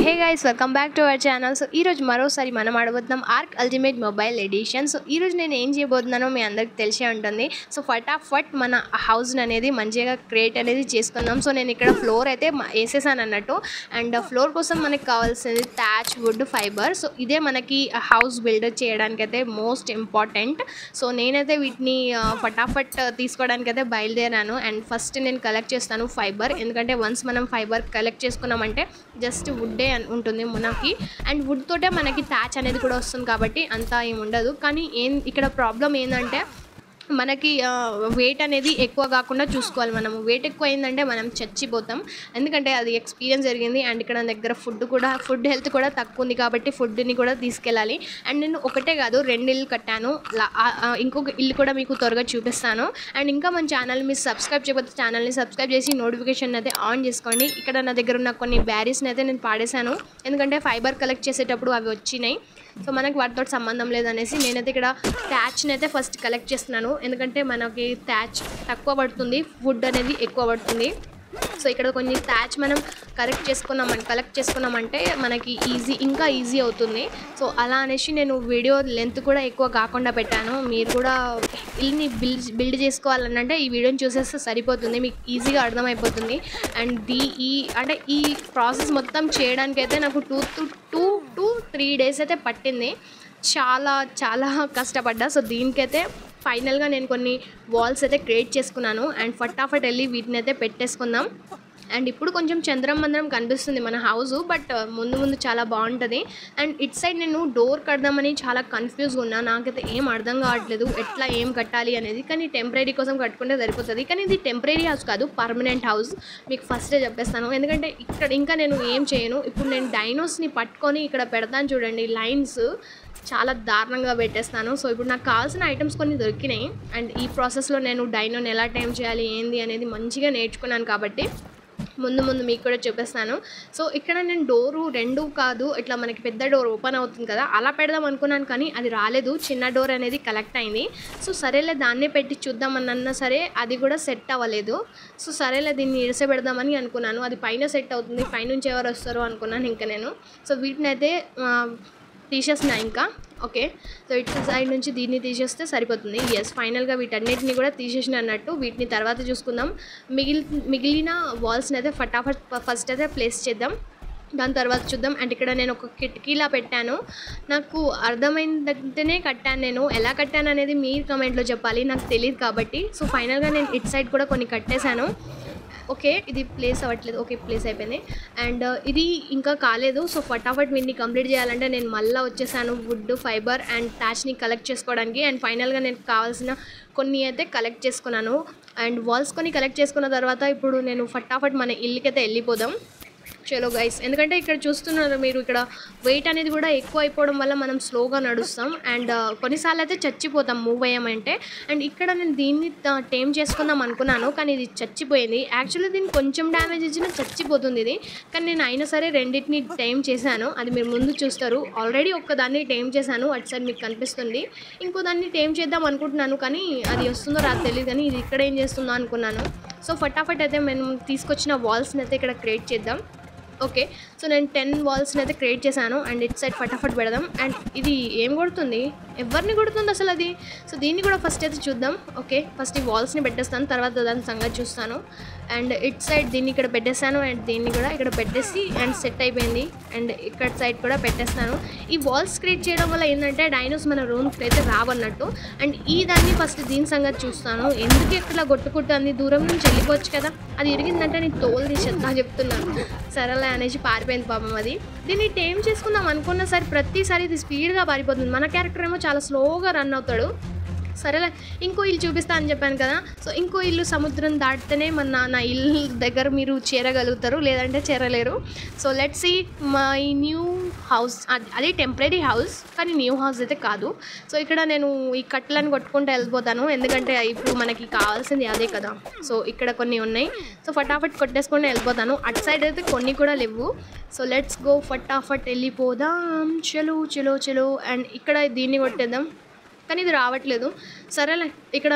Hey guys, welcome back to our channel. So ఈరోజు మరోసారి మనం ఆడబోతున్నాం Ark Ultimate Mobile Edition. So ఈరోజు నేను ఏం చేయబోతున్నానో మీ అందరికి తెలిసే ఉంటుంది. సో ఫటాఫట్ మన హౌస్ అనేది మంచిగా క్రియేట్ అనేది చేసుకున్నాం. సో నేను ఇక్కడ ఫ్లోర్ అయితే వేసేసాను అన్నట్టు. అండ్ ఫ్లోర్ కోసం మనకి కావాల్సింది థ్యాచ్ వుడ్ ఫైబర్. సో ఇదే మనకి హౌస్ బిల్డర్ చేయడానికి అయితే మోస్ట్ ఇంపార్టెంట్. సో నేనైతే వీటిని ఫటాఫట్ తీసుకోవడానికి అయితే బయలుదేరాను. అండ్ ఫస్ట్ నేను కలెక్ట్ చేస్తాను ఫైబర్, ఎందుకంటే వన్స్ మనం ఫైబర్ కలెక్ట్ చేసుకున్నామంటే జస్ట్ వుడ్డే ఉంటుంది మనకి. అండ్ వుడ్ తోటే మనకి థ్యాచ్ అనేది కూడా వస్తుంది కాబట్టి అంతా ఏమి ఉండదు. కానీ ఇక్కడ ప్రాబ్లం ఏంటంటే మనకి వెయిట్ అనేది ఎక్కువ కాకుండా చూసుకోవాలి. మనము వెయిట్ ఎక్కువ అయిందంటే మనం చచ్చిపోతాం, ఎందుకంటే అది ఎక్స్పీరియన్స్ జరిగింది. అండ్ ఇక్కడ నా దగ్గర ఫుడ్ హెల్త్ కూడా తక్కువ ఉంది కాబట్టి ఫుడ్ని కూడా తీసుకెళ్ళాలి. అండ్ నేను ఒకటే కాదు 2 ఇల్లు కట్టాను. ఇంకొక ఇల్లు కూడా మీకు త్వరగా చూపిస్తాను. అండ్ ఇంకా మన ఛానల్ మీరు సబ్స్క్రైబ్ చేయకపోతే ఛానల్ని సబ్స్క్రైబ్ చేసి నోటిఫికేషన్ అయితే ఆన్ చేసుకోండి. ఇక్కడ నా దగ్గర ఉన్న కొన్ని బ్యారీస్ని అయితే నేను పాడేశాను, ఎందుకంటే ఫైబర్ కలెక్ట్ చేసేటప్పుడు అవి వచ్చినాయి. సో మనకి వాటితో సంబంధం లేదనేసి నేనైతే ఇక్కడ థ్యాచ్ని అయితే ఫస్ట్ కలెక్ట్ చేస్తున్నాను, ఎందుకంటే మనకి థ్యాచ్ తక్కువ పడుతుంది, వుడ్ అనేది ఎక్కువ పడుతుంది. సో ఇక్కడ కొన్ని థ్యాచ్ మనం కలెక్ట్ చేసుకున్నామంటే మనకి ఇంకా ఈజీ అవుతుంది. సో అలా అనేసి నేను వీడియో లెంత్ కూడా ఎక్కువ కాకుండా పెట్టాను. మీరు కూడా ఇల్లుని బిల్డ్ చేసుకోవాలంటే ఈ వీడియోని చూసేస్తే సరిపోతుంది, మీకు ఈజీగా అర్థమైపోతుంది. అండ్ ఈ ప్రాసెస్ మొత్తం చేయడానికైతే నాకు 2 to 3 days అయితే పట్టింది. చాలా చాలా కష్టపడ్డా. సో దీనికైతే ఫైనల్గా నేను కొన్ని వాల్స్ అయితే క్రియేట్ చేసుకున్నాను. అండ్ ఫటాఫట్ వెళ్ళి వీటిని అయితే పెట్టేసుకుందాం. అండ్ ఇప్పుడు కొంచెం చంద్రం కనిపిస్తుంది మన హౌస్, బట్ ముందు చాలా బాగుంటుంది. అండ్ ఇట్ సైడ్ నేను డోర్ కడదామని చాలా కన్ఫ్యూజ్గా ఉన్నా, నాకైతే ఏం అర్థం కావట్లేదు ఎట్లా ఏం కట్టాలి అనేది. కానీ టెంపరీ కోసం కట్టుకుంటే సరిపోతుంది. కానీ ఇది టెంపరీ హౌస్ కాదు, పర్మనెంట్ హౌస్. మీకు ఫస్టే చెప్పేస్తాను, ఎందుకంటే ఇక్కడ ఇంకా నేను ఏం చేయను. ఇప్పుడు నేను డైనోస్ని పట్టుకొని ఇక్కడ పెడతాను చూడండి, లైన్స్ చాలా దారుణంగా పెట్టేస్తాను. సో ఇప్పుడు నాకు కావాల్సిన ఐటమ్స్ కొన్ని దొరికినాయి. అండ్ ఈ ప్రాసెస్లో నేను డైనోని ఎలా టైం చేయాలి ఏంది అనేది మంచిగా నేర్చుకున్నాను కాబట్టి ముందు మీకు కూడా చూపిస్తాను. సో ఇక్కడ నేను డోరు 2 కాదు, ఇట్లా మనకి పెద్ద డోర్ ఓపెన్ అవుతుంది కదా, అలా పెడదాం అనుకున్నాను. కానీ అది రాలేదు, చిన్న డోర్ అనేది కలెక్ట్ అయింది. సో సరేలే దాన్నే పెట్టి చూద్దామన్నా సరే అది కూడా సెట్ అవ్వలేదు. సో సరేలే దీన్ని ఇడిసే పెడదామని అనుకున్నాను. అది పైన సెట్ అవుతుంది, పైనుంచి ఎవరు వస్తారో అనుకున్నాను ఇంకా నేను. సో వీటిని అయితే తీసేసిన ఇంకా ఓకే. సో ఇటు సైడ్ నుంచి దీన్ని తీసేస్తే సరిపోతుంది. ఎస్, ఫైనల్గా వీటన్నిటిని కూడా తీసేసిన అన్నట్టు. వీటిని తర్వాత చూసుకుందాం. మిగిలిన వాల్స్ని అయితే ఫటాఫట్ ఫస్ట్ అయితే ప్లేస్ చేద్దాం, దాని తర్వాత చూద్దాం. అండ్ ఇక్కడ నేను ఒక కిటికీలా పెట్టాను, నాకు అర్థమైందంటేనే కట్టాను. నేను ఎలా కట్టాను అనేది మీరు కమెంట్లో చెప్పాలి, నాకు తెలియదు కాబట్టి. సో ఫైనల్గా నేను ఇటు సైడ్ కూడా కొన్ని కట్టేశాను. ఓకే, ఇది ప్లేస్ అవ్వట్లేదు. ఓకే, ప్లేస్ అయిపోయింది. అండ్ ఇది ఇంకా కాలేదు. సో ఫటాఫట్ వీటిని కంప్లీట్ చేయాలంటే నేను మళ్ళీ వచ్చేసాను వుడ్, ఫైబర్ అండ్ థ్యాచ్ని కలెక్ట్ చేసుకోవడానికి. అండ్ ఫైనల్గా నేను కావాల్సిన కొన్ని అయితే కలెక్ట్ చేసుకున్నాను. అండ్ వాల్స్ కొన్ని కలెక్ట్ చేసుకున్న తర్వాత ఇప్పుడు నేను ఫటాఫట్ మన ఇల్లుకైతే వెళ్ళిపోదాం. చలో గైస్, ఎందుకంటే ఇక్కడ చూస్తున్నారు మీరు, ఇక్కడ వెయిట్ అనేది కూడా ఎక్కువ అయిపోవడం వల్ల మనం స్లోగా నడుస్తాం. అండ్ కొన్నిసార్లు అయితే చచ్చిపోతాం మూవ్ అయ్యామంటే. అండ్ ఇక్కడ నేను దీన్ని టేమ్ చేసుకుందాం అనుకున్నాను, కానీ ఇది చచ్చిపోయింది. యాక్చువల్లీ దీన్ని కొంచెం డ్యామేజ్ ఇచ్చినా చచ్చిపోతుంది ఇది. కానీ నేను అయినా సరే రెండింటిని టేమ్ చేశాను, అది మీరు ముందు చూస్తారు. ఆల్రెడీ ఒక్కదాన్ని టేమ్ చేశాను, అటు సైడ్ మీకు కనిపిస్తుంది. ఇంకో దాన్ని టేమ్ చేద్దాం అనుకుంటున్నాను, కానీ అది వస్తుందో రాదు తెలియదు. కానీ ఇది ఇక్కడ ఏం చేస్తుందో అనుకున్నాను. సో ఫటాఫట్ అయితే మేము తీసుకొచ్చిన వాల్స్ని అయితే ఇక్కడ క్రియేట్ చేద్దాం. ఓకే, సో నేను 10 వాల్స్ని అయితే క్రియేట్ చేశాను. అండ్ ఇట్ సైడ్ ఫటాఫట్ పెడదాం. అండ్ ఇది ఏం కొడుతుంది, ఎవరిని కొడుతుంది అసలు అది? సో దీన్ని కూడా ఫస్ట్ అయితే చూద్దాం. ఓకే, ఫస్ట్ ఈ వాల్స్ని పెట్టేస్తాను, తర్వాత దాని సంగతి చూస్తాను. అండ్ ఇట్ సైడ్ దీన్ని ఇక్కడ పెట్టేస్తాను, అండ్ దీన్ని కూడా ఇక్కడ పెట్టేసి అండ్ సెట్ అయిపోయింది. అండ్ ఇక్కడ సైడ్ కూడా పెట్టేస్తాను. ఈ వాల్స్ క్రియేట్ చేయడం వల్ల ఏంటంటే డైనోస్ మన రూమ్కి అయితే రావన్నట్టు. అండ్ ఈ దాన్ని ఫస్ట్ దీని సంగతి చూస్తాను, ఎందుకు ఎక్కడ కొట్టుకుంటుంది, దూరం నుంచి వెళ్ళిపోవచ్చు కదా, అది ఇరిగిందంటే నేను తోలు తీసేద్దా చెప్తున్నాను. సరేలే అనేసి పారిపోయింది పాపం అది. దీన్ని టేమ్ చేసుకుందాం అనుకున్న సరే ప్రతిసారి ఇది స్పీడ్గా పారిపోతుంది. మన క్యారెక్టర్ ఏమో చాలా స్లోగా రన్ అవుతాడు. సరేలే, ఇంకో ఇల్లు చూపిస్తా అని చెప్పాను కదా. సో ఇంకో ఇల్లు సముద్రం దాటితేనే నా ఇల్లు దగ్గర మీరు చేరగలుగుతారు, లేదంటే చేరలేరు. So let's see my new house. అది టెంపరీ హౌస్, కానీ న్యూ హౌస్ అయితే కాదు. సో ఇక్కడ నేను ఈ కట్టలను కొట్టుకుంటూ వెళ్ళిపోతాను, ఎందుకంటే ఇప్పుడు మనకి కావాల్సింది అదే కదా. సో ఇక్కడ కొన్ని ఉన్నాయి, సో ఫటాఫట్ కొట్టేసుకుంటూ వెళ్ళిపోతాను. అటు సైడ్ అయితే కొన్ని కూడా లేవు. సో లెట్స్ గో, ఫటాఫట్ వెళ్ళిపోదాం. చలో. అండ్ ఇక్కడ దీన్ని కొట్టేద్దాం, కానీ ఇది రావట్లేదు. సరేలే, ఇక్కడ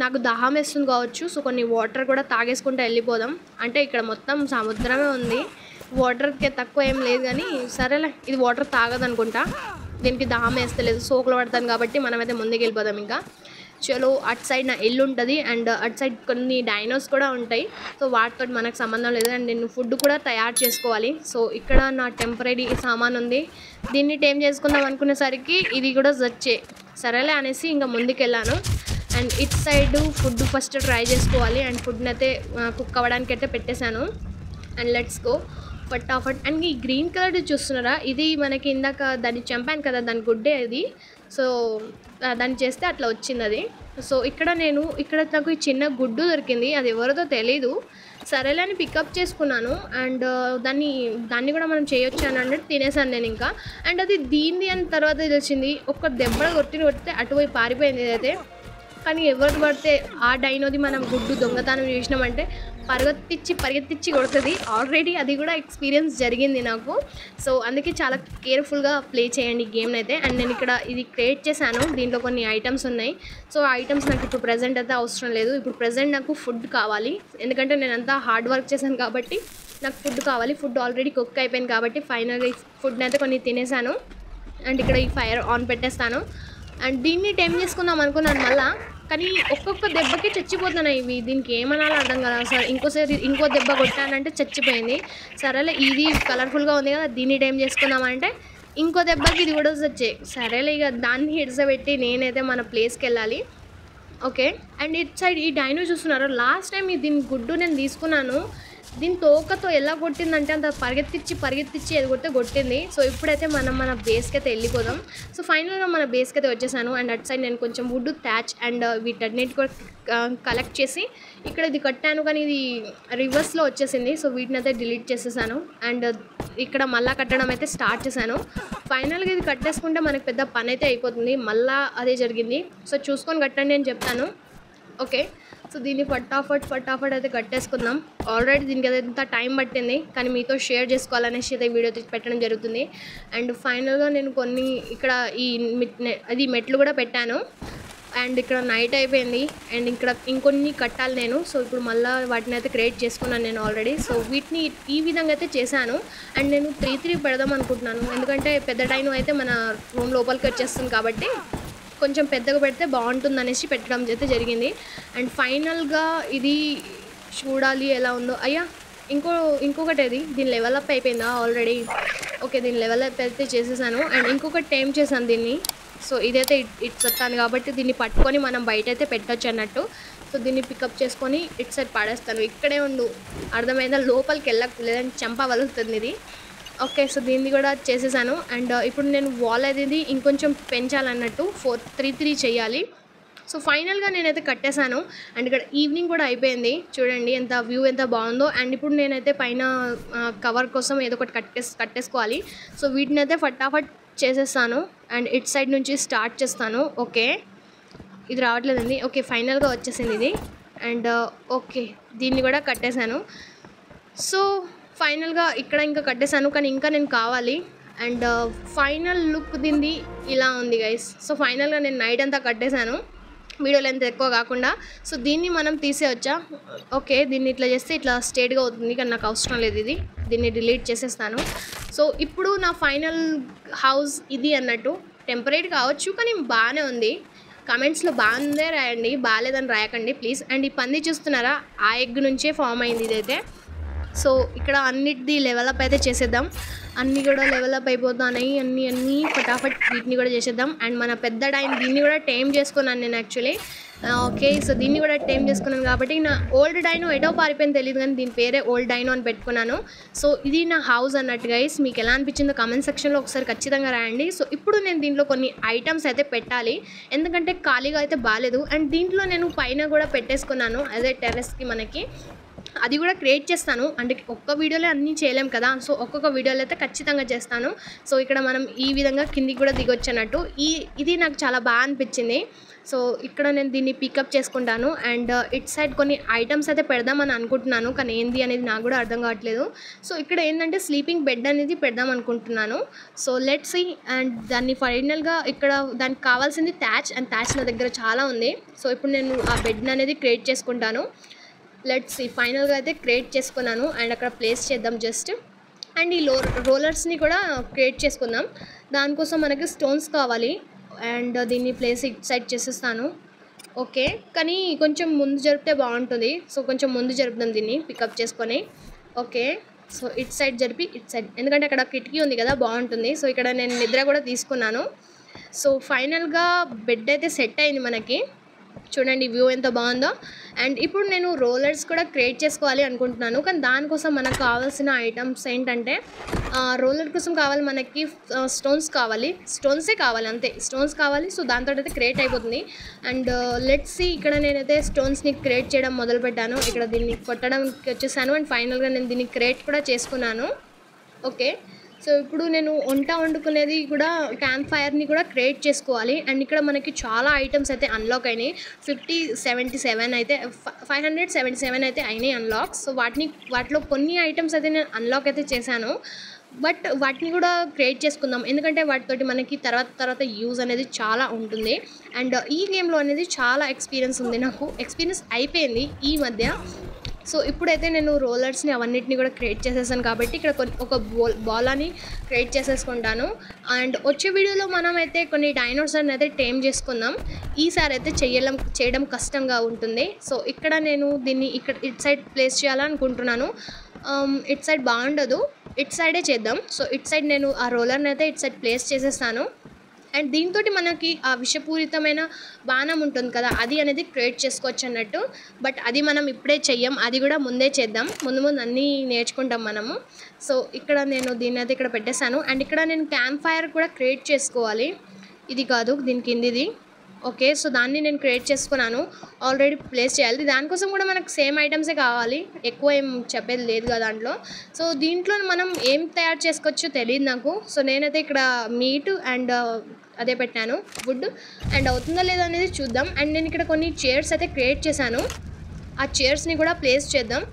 నాకు దాహం వేస్తుంది కావచ్చు. సో కొన్ని వాటర్ కూడా తాగేసుకుంటూ వెళ్ళిపోదాం. అంటే ఇక్కడ మొత్తం సముద్రమే ఉంది, వాటర్‌కి తక్కువ ఏం లేదు గానీ, సరేలే ఇది వాటర్ తాగదనుకుంటా. దీనికి దాహం వేస్తలేదు. సోకులో పడతాను కాబట్టి మనమైతే ముందుకెళ్ళిపోదాం ఇంకా. చలో అటు సైడ్ నా ఇల్లు ఉంటది. అండ్ అటు సైడ్ కొన్ని డైనోస్ కూడా ఉంటాయి. సో వాటితోటి మనకు సంబంధం లేదు. అండ్ నేను ఫుడ్ కూడా తయారు చేసుకోవాలి. సో ఇక్కడ నా టెంపరరీ సామాన్ ఉంది. దీన్ని టేమ్ చేసుకుందాం అనుకునేసరికి ఇది కూడా వచ్చే సరేలే అనేసి ఇంకా ముందుకెళ్ళాను. అండ్ ఇటు సైడ్ ఫుడ్ ఫస్ట్ ట్రై చేసుకోవాలి. అండ్ ఫుడ్ని అయితే కుక్ అవ్వడానికి అయితే పెట్టేశాను. అండ్ లెట్స్ గో ఫటాఫట్. అండ్ ఈ గ్రీన్ కలర్ చూస్తున్నారా, ఇది మనకి ఇందాక దాన్ని చంపాను కదా, దాని గుడ్డే అది. సో దాన్ని చేస్తే అట్లా వచ్చింది అది. సో ఇక్కడ నాకు ఈ చిన్న గుడ్డు దొరికింది, అది ఎవరిదో తెలీదు. సరేలే అని పికప్ చేసుకున్నాను. అండ్ దాన్ని కూడా మనం చేయొచ్చు అని అన్నట్టు తినేసాను నేను ఇంకా. అండ్ అది దీనిది అని తర్వాత తెలిసింది. ఒక్క దెబ్బ కొడితే అటువైపు పారిపోయింది ఇదైతే. కానీ ఎవరు పడితే ఆ డైనోది మనం గుడ్డు దొంగతనం చేసినామంటే పరిగెత్తిచ్చి కొడుతుంది. ఆల్రెడీ అది కూడా ఎక్స్పీరియన్స్ జరిగింది నాకు. సో అందుకే చాలా కేర్ఫుల్గా ప్లే చేయండి ఈ గేమ్ని అయితే. అండ్ నేను ఇక్కడ ఇది క్రియేట్ చేశాను. దీంట్లో కొన్ని ఐటమ్స్ ఉన్నాయి. సో ఆ ఐటమ్స్ నాకు ఇప్పుడు ప్రజెంట్ అయితే అవసరం లేదు. ఇప్పుడు ప్రజెంట్ నాకు ఫుడ్ కావాలి. ఎందుకంటే నేను అంతా హార్డ్ వర్క్ చేశాను కాబట్టి నాకు ఫుడ్ కావాలి. ఫుడ్ ఆల్రెడీ కుక్ అయిపోయింది కాబట్టి ఫైనల్గా ఈ ఫుడ్ని అయితే కొన్ని తినేసాను. అండ్ ఇక్కడ ఈ ఫైర్ ఆన్ పెట్టేస్తాను. అండ్ దీన్ని టైం చేసుకుందాం అనుకున్నాను మళ్ళీ. కానీ ఒక్కొక్క దెబ్బకి చచ్చిపోతున్నాయి ఇవి. దీనికి ఏమనాలో అర్థం కదా. సరే ఇంకో దెబ్బ కొట్టానంటే చచ్చిపోయింది. సరేలే ఇది కలర్ఫుల్గా ఉంది కదా, దీన్ని టైం చేసుకుందామంటే ఇంకో దెబ్బకి ఇది కూడా వచ్చాయి. సరేలే ఇక దాన్ని హిడ్సబెట్టి నేనైతే మన ప్లేస్కి వెళ్ళాలి. ఓకే. అండ్ ఇటు సైడ్ ఈ డైనో చూస్తున్నారు. లాస్ట్ టైం దీని గుడ్డు నేను తీసుకున్నాను. దీని తోకతో ఎలా కొట్టిందంటే అంత పరిగెత్తిచ్చి అది కొట్టింది. సో ఇప్పుడైతే మనం మన బేస్కి అయితే వెళ్ళిపోదాం. సో ఫైనల్గా మన బేస్కి అయితే వచ్చేసాను. అండ్ అటు సైడ్ నేను కొంచెం వుడ్ థ్యాచ్ అండ్ వీటన్నిటి కూడా కలెక్ట్ చేసి ఇక్కడ ఇది కట్టాను. కానీ ఇది రివర్స్లో వచ్చేసింది. సో వీటిని అయితే డిలీట్ చేసేసాను. అండ్ ఇక్కడ మళ్ళీ కట్టడం అయితే స్టార్ట్ చేశాను. ఫైనల్గా ఇది కట్టేసుకుంటే మనకు పెద్ద పని అయితే అయిపోతుంది. మళ్ళీ అదే జరిగింది. సో చూసుకొని కట్టండి అని చెప్తాను. ఓకే. సో దీన్ని ఫటాఫట్ అయితే కట్టేసుకుందాం. ఆల్రెడీ దీనికి అయితే ఎంత టైం పట్టింది, కానీ మీతో షేర్ చేసుకోవాలనేసి అయితే వీడియో పెట్టడం జరుగుతుంది. అండ్ ఫైనల్గా నేను కొన్ని ఇక్కడ అది మెట్లు కూడా పెట్టాను. అండ్ ఇక్కడ నైట్ అయిపోయింది. అండ్ ఇక్కడ ఇంకొన్ని కట్టాలి నేను. సో ఇప్పుడు మళ్ళీ వాటిని అయితే క్రియేట్ చేసుకున్నాను నేను ఆల్రెడీ. సో వీటిని ఈ విధంగా అయితే చేశాను. అండ్ నేను 3 పెడదాం అనుకుంటున్నాను. ఎందుకంటే పెద్ద డైనో అయితే మన రూమ్ లోపలికి వచ్చేస్తుంది కాబట్టి కొంచెం పెద్దగా పెడితే బాగుంటుంది అనేసి పెట్టడం అయితే జరిగింది. అండ్ ఫైనల్గా ఇది చూడాలి ఎలా ఉందో. అయ్యా ఇంకొకటి అది దీని లెవెల్ అప్ అయిపోయిందా ఆల్రెడీ. ఓకే, దీని లెవెల్ అప్ అయితే చేసేసాను. అండ్ ఇంకొకటి టైం చేశాను దీన్ని. సో ఇదైతే ఇటు వస్తాను కాబట్టి దీన్ని పట్టుకొని మనం బయట అయితే పెట్టచ్చు అన్నట్టు. సో దీన్ని పికప్ చేసుకొని ఇటు సైడ్ పడేస్తాను. ఇక్కడే ఉండు, అర్థమైందా? లోపలికి లేదంటే చంప వలుగుతుంది ఇది. ఓకే. సో దీన్ని కూడా చేసేసాను. అండ్ ఇప్పుడు నేను వాల్ అనేది ఇంకొంచెం పెంచాలన్నట్టు 3 చేయాలి. సో ఫైనల్గా నేనైతే కట్టేశాను. అండ్ ఇక్కడ ఈవినింగ్ కూడా అయిపోయింది. చూడండి ఎంత వ్యూ ఎంత బాగుందో. అండ్ ఇప్పుడు నేనైతే పైన కవర్ కోసం ఏదో ఒకటి కట్టేసుకోవాలి. సో వీటిని అయితే ఫటాఫట్ చేసేస్తాను. అండ్ ఇటు సైడ్ నుంచి స్టార్ట్ చేస్తాను. ఓకే, ఇది రావట్లేదండి. ఓకే, ఫైనల్గా వచ్చేసింది ఇది. అండ్ ఓకే, దీన్ని కూడా కట్టేశాను. సో ఫైనల్గా ఇక్కడ ఇంకా కట్టేశాను, కానీ ఇంకా నేను కావాలి. అండ్ ఫైనల్ లుక్ దీన్ని ఇలా ఉంది గైస్. సో ఫైనల్గా నేను నైట్ అంతా కట్టేశాను, వీడియో లెంత్ ఎక్కువ కాకుండా. సో దీన్ని మనం తీసేయచ్చా? ఓకే, దీన్ని ఇట్లా చేస్తే ఇట్లా స్ట్రేట్గా అవుతుంది, కానీ నాకు అవసరం లేదు ఇది. దీన్ని డిలీట్ చేసేస్తాను. సో ఇప్పుడు నా ఫైనల్ హౌస్ ఇది అన్నట్టు. టెంపరీ కావచ్చు కానీ బాగానే ఉంది. కమెంట్స్లో బాగుందే రాయండి, బాగాలేదని రాయకండి ప్లీజ్. అండ్ ఈ పంది చూస్తున్నారా, ఆ ఎగ్ నుంచే ఫామ్ అయింది ఇదైతే. సో ఇక్కడ అన్నిటిది లెవెలప్ అయితే చేసేద్దాం. అన్నీ కూడా లెవెలప్ అయిపోతున్నాయి. అన్నీ ఫటాఫట్ వీటిని కూడా చేసేద్దాం. అండ్ మన పెద్ద డైన్ దీన్ని కూడా టైమ్ చేసుకున్నాను నేను యాక్చువల్లీ. ఓకే, సో దీన్ని కూడా టైమ్ చేసుకున్నాను కాబట్టి నా ఓల్డ్ డైనో ఎటో పారిపోయింది తెలియదు, కానీ దీని పేరే ఓల్డ్ డైనో అని పెట్టుకున్నాను. సో ఇది నా హౌస్ అన్నట్టు గైస్. మీకు ఎలా అనిపించిందో కామెంట్ సెక్షన్లో ఒకసారి ఖచ్చితంగా రాయండి. సో ఇప్పుడు నేను దీంట్లో కొన్ని ఐటమ్స్ అయితే పెట్టాలి, ఎందుకంటే ఖాళీగా అయితే బాగాలేదు. అండ్ దీంట్లో నేను పైన కూడా పెట్టేసుకున్నాను అదే టెర్రస్కి మనకి. అది కూడా క్రియేట్ చేస్తాను. అంటే ఒక్క వీడియోలో అన్నీ చేయలేం కదా. సో ఒక్కొక్క వీడియోలో అయితే ఖచ్చితంగా చేస్తాను. సో ఇక్కడ మనం ఈ విధంగా కిందికి కూడా దిగొచ్చు అన్నట్టు. ఇది నాకు చాలా బాగా అనిపించింది. సో ఇక్కడ నేను దీన్ని పికప్ చేసుకుంటాను. అండ్ ఇట్ సైడ్ కొన్ని ఐటమ్స్ అయితే పెడదామని అనుకుంటున్నాను, కానీ ఏంది అనేది నాకు కూడా అర్థం కావట్లేదు. సో ఇక్కడ ఏంటంటే స్లీపింగ్ బెడ్ అనేది పెడదాం అనుకుంటున్నాను. So let's see. అండ్ దాన్ని ఫైనల్గా ఇక్కడ దానికి కావాల్సింది థ్యాచ్, అండ్ థ్యాచ్ నా దగ్గర చాలా ఉంది. సో ఇప్పుడు నేను ఆ బెడ్ అనేది క్రియేట్ చేసుకుంటాను. Let's see. ఫైనల్గా అయితే క్రియేట్ చేసుకున్నాను. అండ్ అక్కడ ప్లేస్ చేద్దాం జస్ట్. అండ్ ఈ రోలర్స్ని కూడా క్రియేట్ చేసుకుందాం. దానికోసం మనకి స్టోన్స్ కావాలి అండ్ దీన్ని ప్లేస్ సైడ్ చేసేస్తాను. ఓకే, కానీ కొంచెం ముందు జరిపితే బాగుంటుంది. సో కొంచెం ముందు జరుపుదాం దీన్ని పికప్ చేసుకొని. ఓకే, సో ఇటు సైడ్ జరిపి ఇటు సైడ్, ఎందుకంటే అక్కడ కిటికీ ఉంది కదా బాగుంటుంది. సో ఇక్కడ నేను నిద్ర కూడా తీసుకున్నాను. సో ఫైనల్గా బెడ్ అయితే సెట్ అయింది మనకి. చూడండి వ్యూ ఎంత బాగుందో. అండ్ ఇప్పుడు నేను రోలర్స్ కూడా క్రియేట్ చేసుకోవాలి అనుకుంటున్నాను. కానీ దానికోసం మనకు కావాల్సిన ఐటమ్స్ ఏంటంటే రోలర్ కోసం కావాలి మనకి స్టోన్స్ కావాలి. స్టోన్సే కావాలి, అంతే స్టోన్స్ కావాలి. సో దాంతో అయితే క్రియేట్ అయిపోతుంది. అండ్ లెట్స్ సీ, ఇక్కడ నేనైతే స్టోన్స్ని క్రియేట్ చేయడం మొదలుపెట్టాను. ఇక్కడ దీన్ని కొట్టడానికి వచ్చేసాను. అండ్ ఫైనల్గా నేను దీన్ని క్రియేట్ కూడా చేసుకున్నాను. ఓకే, సో ఇప్పుడు నేను వంట వండుకునేది కూడా క్యాంప్ ఫైర్ని కూడా క్రియేట్ చేసుకోవాలి. అండ్ ఇక్కడ మనకి చాలా ఐటమ్స్ అయితే అన్లాక్ అయినాయి. 577 అయితే 577 అయితే అయినాయి అన్లాక్. సో వాటిలో కొన్ని ఐటమ్స్ అయితే నేను అన్లాక్ అయితే చేశాను. బట్ వాటిని కూడా క్రియేట్ చేసుకుందాం, ఎందుకంటే వాటితోటి మనకి తర్వాత యూజ్ అనేది చాలా ఉంటుంది. అండ్ ఈ గేమ్లో అనేది చాలా ఎక్స్పీరియన్స్ ఉంది, నాకు ఎక్స్పీరియన్స్ అయిపోయింది ఈ మధ్య. సో ఇప్పుడైతే నేను రోలర్స్ని అవన్నిటిని కూడా క్రియేట్ చేసేసాను కాబట్టి ఇక్కడ ఒక బాల్ అని క్రియేట్ చేసేసుకుంటాను. అండ్ వచ్చే వీడియోలో మనం అయితే కొన్ని డైనోసార్ని అయితే టేమ్ చేసుకుందాం. ఈసారి అయితే చేయడం కష్టంగా ఉంటుంది. సో ఇక్కడ నేను దీన్ని ఇటు సైడ్ ప్లేస్ చేయాలనుకుంటున్నాను. ఇటు సైడ్ బాగుండదు, ఇటు సైడే చేద్దాం. సో ఇటు సైడ్ నేను ఆ రోలర్ని అయితే ఇటు సైడ్ ప్లేస్ చేసేస్తాను. అండ్ దీంతో మనకి ఆ విషపూరితమైన బాణం ఉంటుంది కదా, అది అనేది క్రియేట్ చేసుకోవచ్చు అన్నట్టు. బట్ అది మనం ఇప్పుడే చెయ్యం, అది కూడా ముందే చేద్దాం. ముందు అన్నీ నేర్చుకుంటాం మనము. సో ఇక్కడ నేను దీన్ని అయితే ఇక్కడ పెట్టేశాను. అండ్ ఇక్కడ నేను క్యాంప్ ఫైర్ కూడా క్రియేట్ చేసుకోవాలి. ఇది కాదు, దీని కిందిది. ఓకే, సో దాన్ని నేను క్రియేట్ చేసుకున్నాను. ఆల్రెడీ ప్లేస్ చేయాలి. దానికోసం కూడా మనకు సేమ్ ఐటమ్సే కావాలి, ఎక్కువ ఏం చెప్పేది లేదు కదా దాంట్లో. సో దీంట్లో మనం ఏం తయారు చేసుకోవచ్చో తెలియదు నాకు. సో నేనైతే ఇక్కడ మీట్ అండ్ అదే పెట్టాను, వుడ్. అండ్ అవుతుందా లేదా అనేది చూద్దాం. అండ్ నేను ఇక్కడ కొన్ని చైర్స్ అయితే క్రియేట్ చేశాను. ఆ చైర్స్ని కూడా ప్లేస్ చేద్దాం.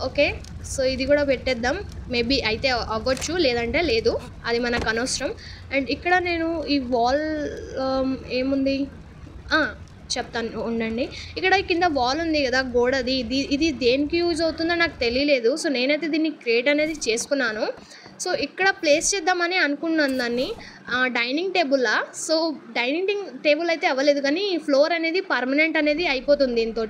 ఓకే, సో ఇది కూడా పెట్టేద్దాం. మేబీ అయితే అవ్వచ్చు, లేదంటే లేదు, అది మనకు అనవసరం. అండ్ ఇక్కడ నేను ఈ వాల్ ఏముంది చెప్తాను ఉండండి. ఇక్కడ కింద వాల్ ఉంది కదా గోడది, ఇది దేనికి యూజ్ అవుతుందో నాకు తెలియలేదు. సో నేనైతే దీన్ని క్రియేట్ అనేది చేసుకున్నాను. సో ఇక్కడ ప్లేస్ చేద్దామని అనుకున్నాను దాన్ని డైనింగ్ టేబుల్లా. సో డైనింగ్ టేబుల్ అయితే అవ్వలేదు, కానీ ఫ్లోర్ అనేది పర్మనెంట్ అనేది అయిపోతుంది దీంతో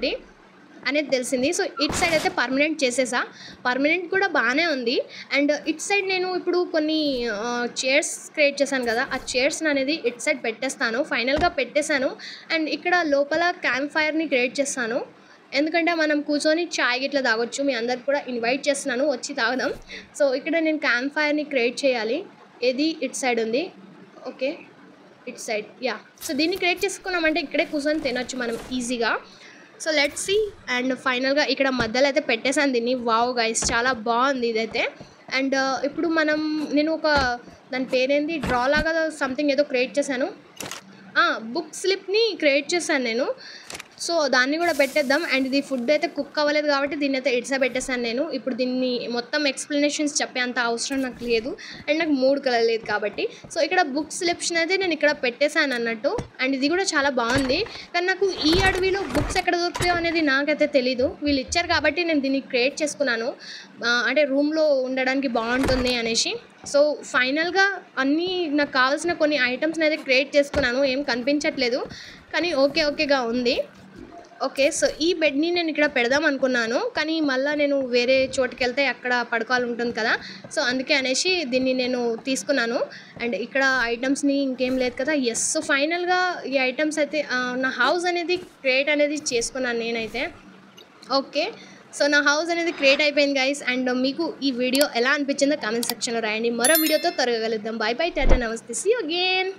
అనేది తెలిసింది. సో ఇటు సైడ్ అయితే పర్మనెంట్ చేసేసా, పర్మనెంట్ కూడా బాగానే ఉంది. అండ్ ఇటు సైడ్ నేను ఇప్పుడు కొన్ని చైర్స్ క్రియేట్ చేశాను కదా, ఆ చైర్స్ని అనేది ఇటు సైడ్ పెట్టేస్తాను. ఫైనల్గా పెట్టేశాను. అండ్ ఇక్కడ లోపల క్యాంప్ ఫైర్ని క్రియేట్ చేస్తాను, ఎందుకంటే మనం కూర్చొని చాయ్ గిట్లా తాగొచ్చు. మీ అందరికి కూడా ఇన్వైట్ చేస్తున్నాను, వచ్చి తాగుదాం. సో ఇక్కడ నేను క్యాంప్ ఫైర్ని క్రియేట్ చేయాలి. ఏది ఇటు సైడ్ ఉంది. ఓకే, ఇటు సైడ్, యా. సో దీన్ని క్రియేట్ చేసుకున్నామంటే ఇక్కడే కూర్చొని తినొచ్చు మనం ఈజీగా. So let's see. అండ్ ఫైనల్గా ఇక్కడ మధ్యలో అయితే పెట్టేసాను దీన్ని. వావ్ గైస్, చాలా బాగుంది ఇదైతే. అండ్ ఇప్పుడు నేను దాని పేరేంది, డ్రా లాగా సంథింగ్ ఏదో క్రియేట్ చేశాను. బుక్ స్లిప్ని క్రియేట్ చేశాను నేను. సో దాన్ని కూడా పెట్టేద్దాం. అండ్ ఇది ఫుడ్ అయితే కుక్ అవ్వలేదు కాబట్టి దీన్ని అయితే ఇట్సా పెట్టేశాను నేను. ఇప్పుడు దీన్ని మొత్తం ఎక్స్ప్లెనేషన్స్ చెప్పే అంత అవసరం నాకు లేదు, అండ్ నాకు మూడ్ కలగలేదు కాబట్టి. సో ఇక్కడ బుక్ సెలెక్షన్ అయితే నేను ఇక్కడ పెట్టేశాను అన్నట్టు. అండ్ ఇది కూడా చాలా బాగుంది, కానీ నాకు ఈ అడవిలో బుక్స్ ఎక్కడ దొరుకుతాయో అనేది నాకైతే తెలీదు. వీళ్ళు ఇచ్చారు కాబట్టి నేను దీన్ని క్రియేట్ చేసుకున్నాను, అంటే రూమ్లో ఉండడానికి బాగుంటుంది అనేసి. సో ఫైనల్గా అన్నీ నాకు కావాల్సిన కొన్ని ఐటమ్స్ని అయితే క్రియేట్ చేసుకున్నాను. ఏం కనిపించట్లేదు, కానీ ఓకేగా ఉంది. ఓకే, సో ఈ బెడ్ని నేను ఇక్కడ పెడదాం అనుకున్నాను, కానీ మళ్ళీ నేను వేరే చోటుకి వెళ్తే అక్కడ పడుకోవాలి ఉంటుంది కదా. సో అందుకే అనేసి దీన్ని నేను తీసుకున్నాను. అండ్ ఇక్కడ ఐటమ్స్ని ఇంకేం లేదు కదా. ఎస్, సో ఫైనల్గా ఈ ఐటమ్స్ అయితే నా హౌస్ అనేది క్రియేట్ అనేది చేసుకున్నాను నేనైతే. ఓకే, సో నా హౌస్ అనేది క్రియేట్ అయిపోయింది గైస్. అండ్ మీకు ఈ వీడియో ఎలా అనిపించిందో కామెంట్ సెక్షన్లో రాయండి. మరో వీడియోతో త్వరగా కలుద్దాం. బై బై, టాటా, నమస్తే, సీ యు అగైన్.